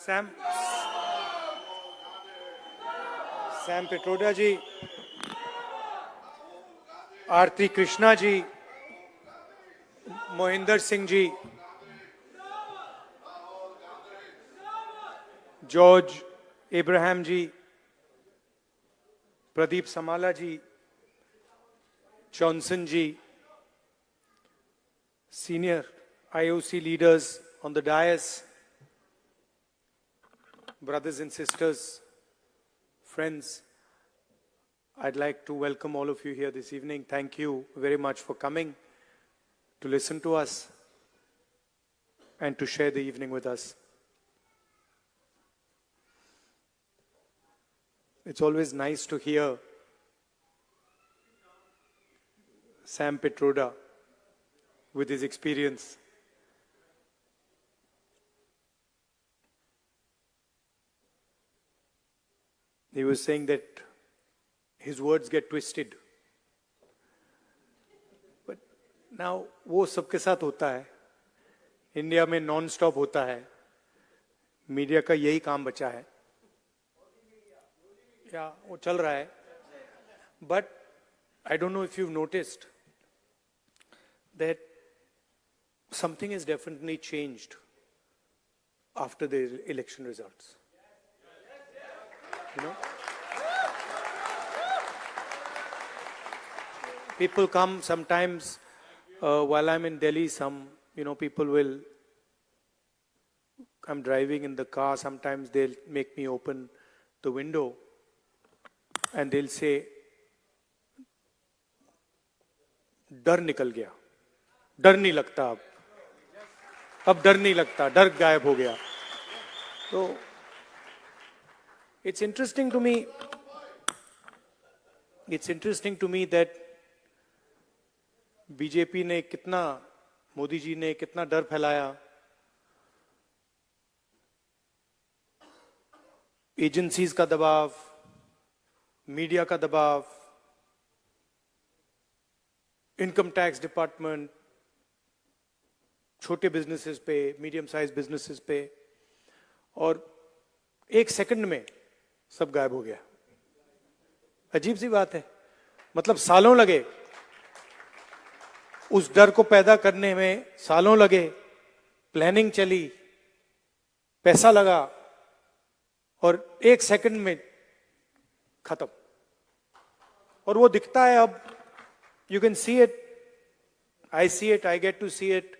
Sam Petroda ji, Aarti Krishna ji, Mohinder Singh ji, George Abraham ji, Pradeep Samala ji, Johnson ji, senior IOC leaders on the dais, brothers and sisters, friends, I'd like to welcome all of you here this evening. Thank you very much for coming to listen to us and to share the evening with us. It's always nice to hear Sam Petroda with his experience. He was saying that his words get twisted. But now, वो सबके साथ होता है. India में non stop होता है. Media का यही काम बचा है. या वो चल रहा है. But I don't know if you've noticed that something has definitely changed after the election results. You know? People come sometimes while I'm in Delhi, people will, I'm driving in the car, sometimes they'll make me open the window and they'll say, डर निकल गया, डर नहीं लगता अब डर नहीं लगता, डर गायब हो गया. तो it's interesting to me that BJP ने कितना, मोदी जी ने कितना डर फैलाया. एजेंसीज का दबाव, मीडिया का दबाव, इनकम टैक्स डिपार्टमेंट, छोटे बिजनेसेस पे, मीडियम साइज बिजनेसेस पे, और एक सेकंड में सब गायब हो गया. अजीब सी बात है. मतलब सालों लगे उस डर को पैदा करने में, सालों लगे, प्लानिंग चली, पैसा लगा, और एक सेकंड में खत्म. और वो दिखता है अब. You can see it. I see it. I get to see it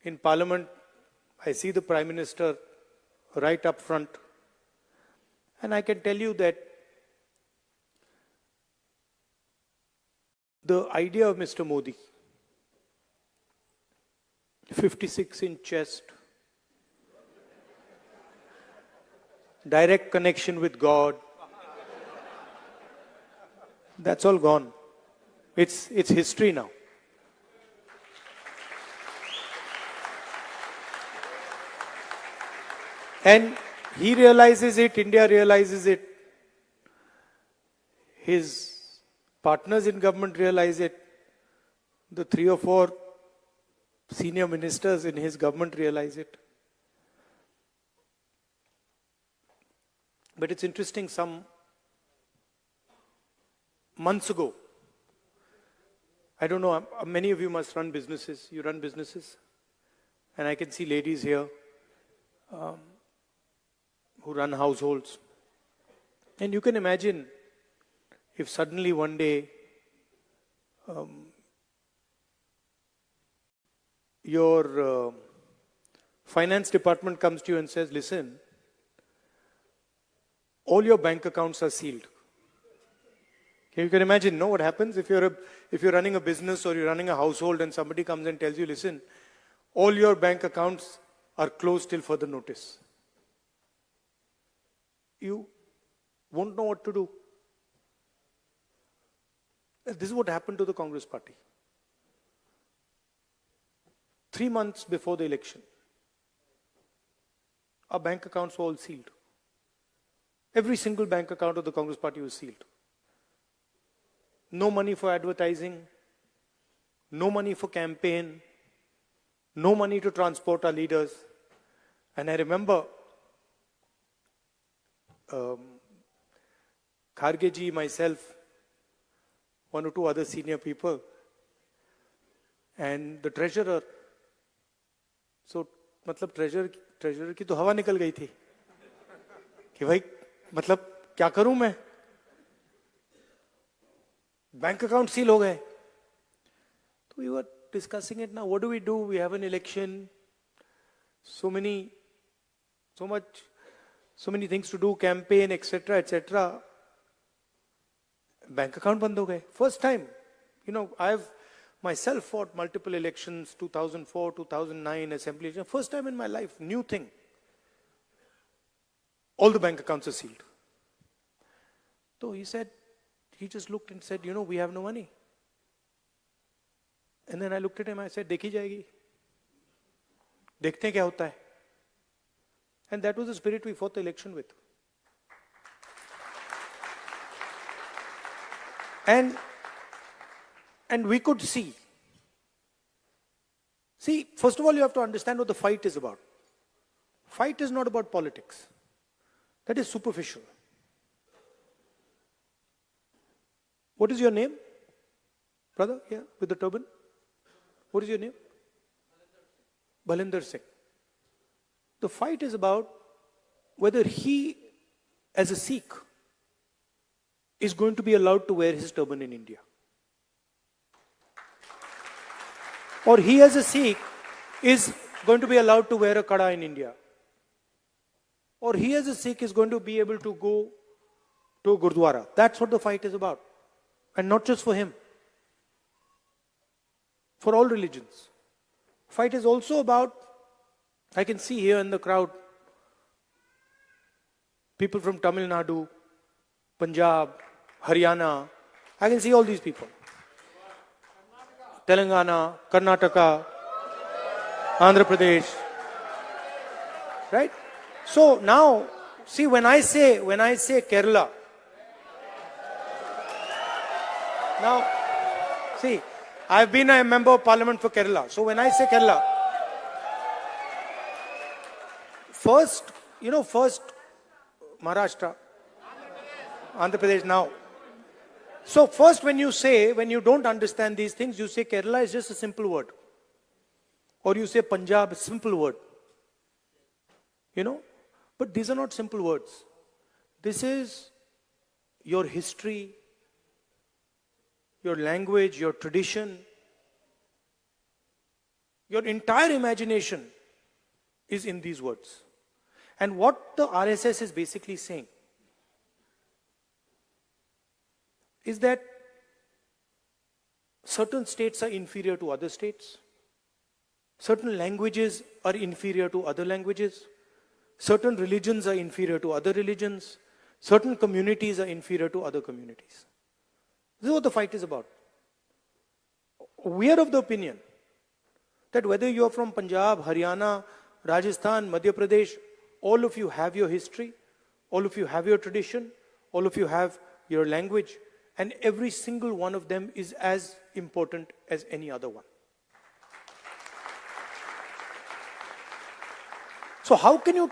in Parliament. I see the Prime Minister right up front. And I can tell you that the idea of Mr. Modi, 56-inch chest, direct connection with God, that's all gone. It's history now. And he realizes it, India realizes it, his partners in government realize it, the 3 or 4 senior ministers in his government realize it. But it's interesting, some months ago, I don't know, many of you must run businesses. You run businesses. And I can see ladies here who run households. And you can imagine if suddenly one day your finance department comes to you and says, listen, all your bank accounts are sealed. You can imagine, what happens if you're running a business or you're running a household and somebody comes and tells you, listen, all your bank accounts are closed till further notice. You won't know what to do. This is what happened to the Congress party. 3 months before the election, our bank accounts were all sealed. Every single bank account of the Congress party was sealed. No money for advertising, no money for campaign, no money to transport our leaders. And I remember Kharge ji, myself, one or two other senior people, and the treasurer. So, मतलब treasurer की तो हवा निकल गई थी कि भाई मतलब क्या करूं मैं, बैंक अकाउंट सील हो गए. तो we were discussing it now. What do? We have an election. So many things to do, campaign, etc., etc. Bank account बंद हो गए. First time, I've myself fought multiple elections, 2004, 2009, assembly election. First time in my life, new thing. All the bank accounts are sealed. So he just looked and said, we have no money. And then I looked at him, I said, देखी जाएगी. देखते हैं क्या होता है. And that was the spirit we fought the election with. And we could see. See, first of all, you have to understand what the fight is about. Fight is not about politics. That is superficial. What is your name? Brother, here, with the turban. What is your name? Balinder Singh. The fight is about whether he, as a Sikh, is going to be allowed to wear his turban in India. Or he, as a Sikh, is going to be allowed to wear a kada in India. Or he, as a Sikh, is going to be able to go to a Gurdwara. That's what the fight is about. And not just for him. For all religions. Fight is also about, I can see here in the crowd, people from Tamil Nadu, Punjab, Haryana. I can see all these people. Telangana, Karnataka, Andhra Pradesh. Right? So now, see, when I say Kerala, now, see, I've been a member of parliament for Kerala. So when I say Kerala, first Maharashtra, Andhra Pradesh now. So first when you don't understand these things, you say Kerala is just a simple word. Or you say Punjab, a simple word. But these are not simple words. This is your history, your language, your tradition. Your entire imagination is in these words. And what the RSS is basically saying is that certain states are inferior to other states. Certain languages are inferior to other languages. Certain religions are inferior to other religions. Certain communities are inferior to other communities. This is what the fight is about. We are of the opinion that whether you are from Punjab, Haryana, Rajasthan, Madhya Pradesh, all of you have your history, all of you have your tradition, all of you have your language, and every single one of them is as important as any other one. So how can you,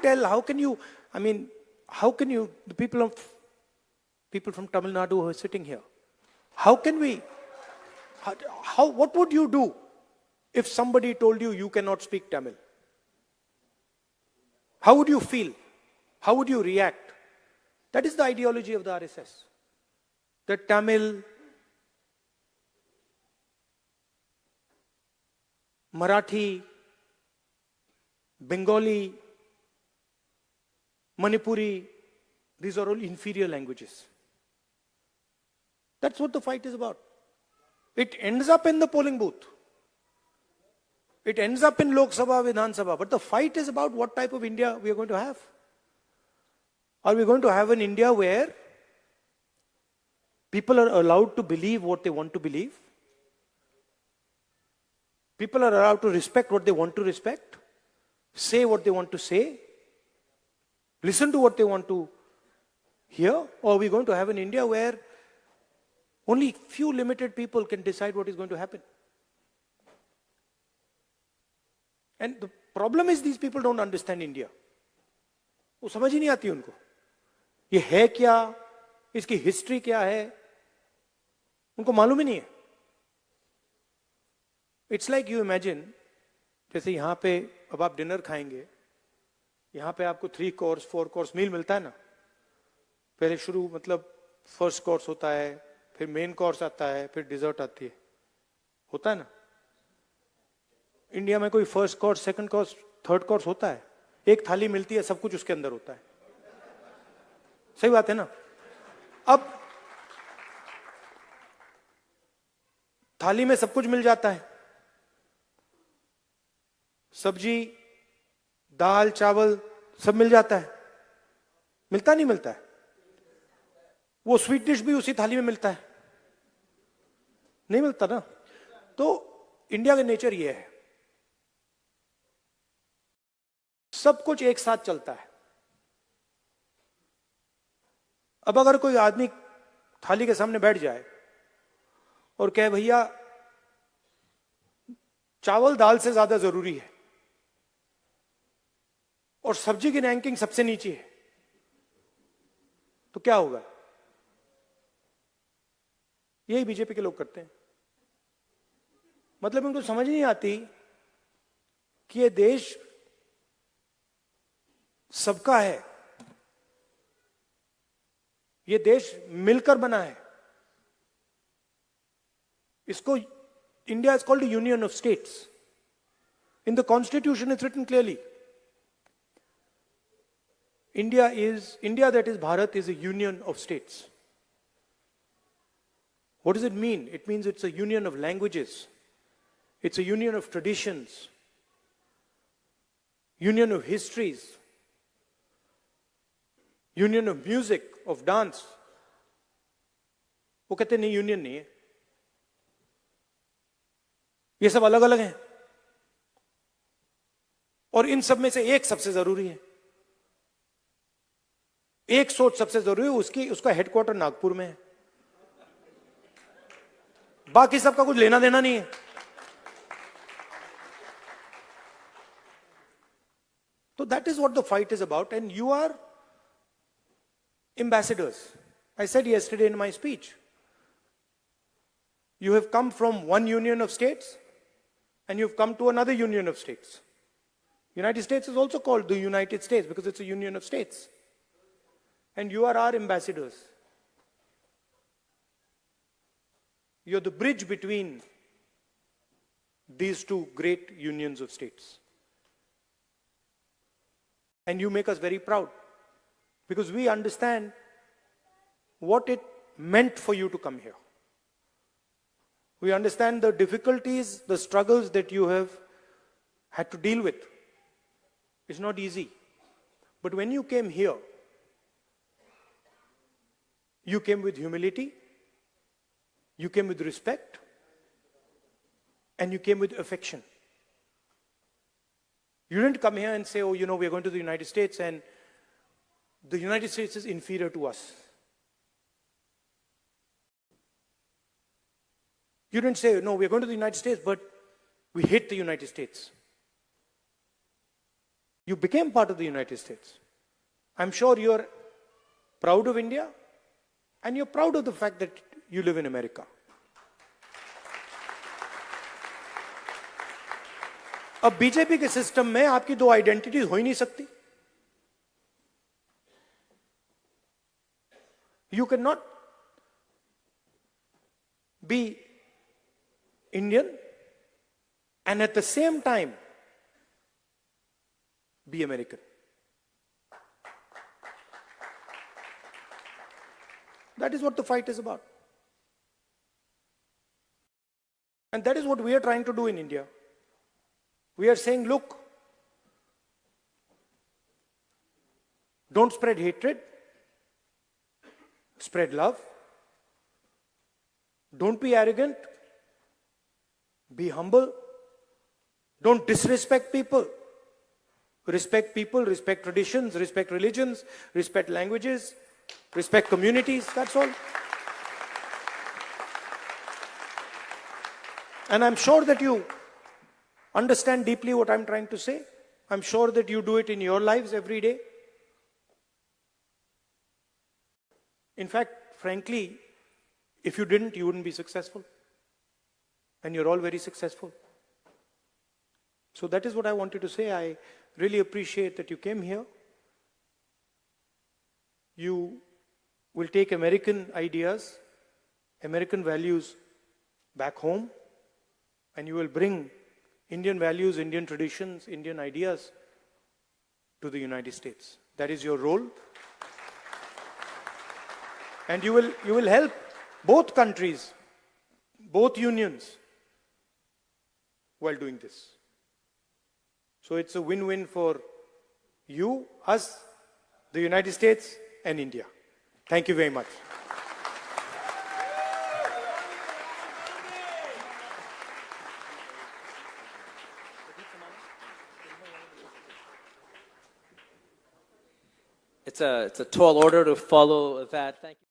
the people from Tamil Nadu who are sitting here, what would you do if somebody told you cannot speak Tamil? How would you feel? How would you react? That is the ideology of the RSS. That Tamil, Marathi, Bengali, Manipuri, these are all inferior languages. That's what the fight is about. It ends up in the polling booth. It ends up in Lok Sabha, Vidhan Sabha. But the fight is about what type of India we are going to have. Are we going to have an India where people are allowed to believe what they want to believe? People are allowed to respect what they want to respect, say what they want to say, listen to what they want to hear? Or are we going to have an India where only few limited people can decide what is going to happen? And the problem is these people don't understand India. वो समझ ही नहीं आती उनको, ये है क्या, इसकी history क्या है, उनको मालूम ही नहीं है। इट्स लाइक यू इमेजिन, जैसे यहां पे अब आप डिनर खाएंगे, यहां पे आपको 3 कोर्स 4 कोर्स मील मिलता है ना। पहले शुरू मतलब फर्स्ट कोर्स होता है, फिर मेन कोर्स आता है, फिर डिजर्ट आती है, होता है ना। इंडिया में कोई first course, second course, third course होता है? एक थाली मिलती है, सब कुछ उसके अंदर होता है। सही बात है ना। अब थाली में सब कुछ मिल जाता है, सब्जी, दाल, चावल सब मिल जाता है, मिलता नहीं मिलता है? वो स्वीट डिश भी उसी थाली में मिलता है, नहीं मिलता ना। तो इंडिया का नेचर ये है, सब कुछ एक साथ चलता है। अब अगर कोई आदमी थाली के सामने बैठ जाए और कहे भैया चावल दाल से ज्यादा जरूरी है और सब्जी की रैंकिंग सबसे नीचे है, तो क्या होगा? यही बीजेपी के लोग करते हैं। मतलब उनको समझ नहीं आती कि ये देश सबका है, ये देश मिलकर बना है। इसको India is called union of states. In the constitution is written clearly, India that is Bharat is a union of states. What does it mean? It means it's a union of languages. It's a union of traditions. Union of histories. Union of music, of dance. वो कहते नहीं, union नहीं है, ये सब अलग अलग हैं। और इन सब में से एक सबसे जरूरी है, एक सोच सबसे जरूरी है, उसका हेडक्वार्टर नागपुर में है, बाकी सबका कुछ लेना देना नहीं है। तो that is what the fight is about, and you are ambassadors. I said yesterday in my speech, you have come from one union of states and you've come to another union of states. United States is also called the United States because it's a union of states. And you are our ambassadors. You're the bridge between these two great unions of states. And you make us very proud, because we understand what it meant for you to come here. We understand the difficulties, the struggles that you have had to deal with. It's not easy. But when you came here, you came with humility, you came with respect, and you came with affection. You didn't come here and say, oh, you know, we're going to the United States and the United States is inferior to us. You didn't say, no, we're going to the United States, but we hate the United States. You became part of the United States. I'm sure you're proud of India, and you're proud of the fact that you live in America. अब BJP के system में आपकी दो identities हो ही नहीं सकती. You cannot be Indian and at the same time be American. That is what the fight is about. And that is what we are trying to do in India. We are saying, look, don't spread hatred. Spread love. Don't be arrogant. Be humble. Don't disrespect people. Respect people, respect traditions, respect religions, respect languages, respect communities. That's all. And I'm sure that you understand deeply what I'm trying to say. I'm sure that you do it in your lives every day. In fact, frankly, if you didn't, you wouldn't be successful. And you're all very successful. So that is what I wanted to say. I really appreciate that you came here. You will take American ideas, American values back home, and you will bring Indian values, Indian traditions, Indian ideas to the United States. That is your role. And you will help both countries, both unions, while doing this. So it's a win-win for you, us, the United States, and India. Thank you very much. It's a tall order to follow that. Thank you.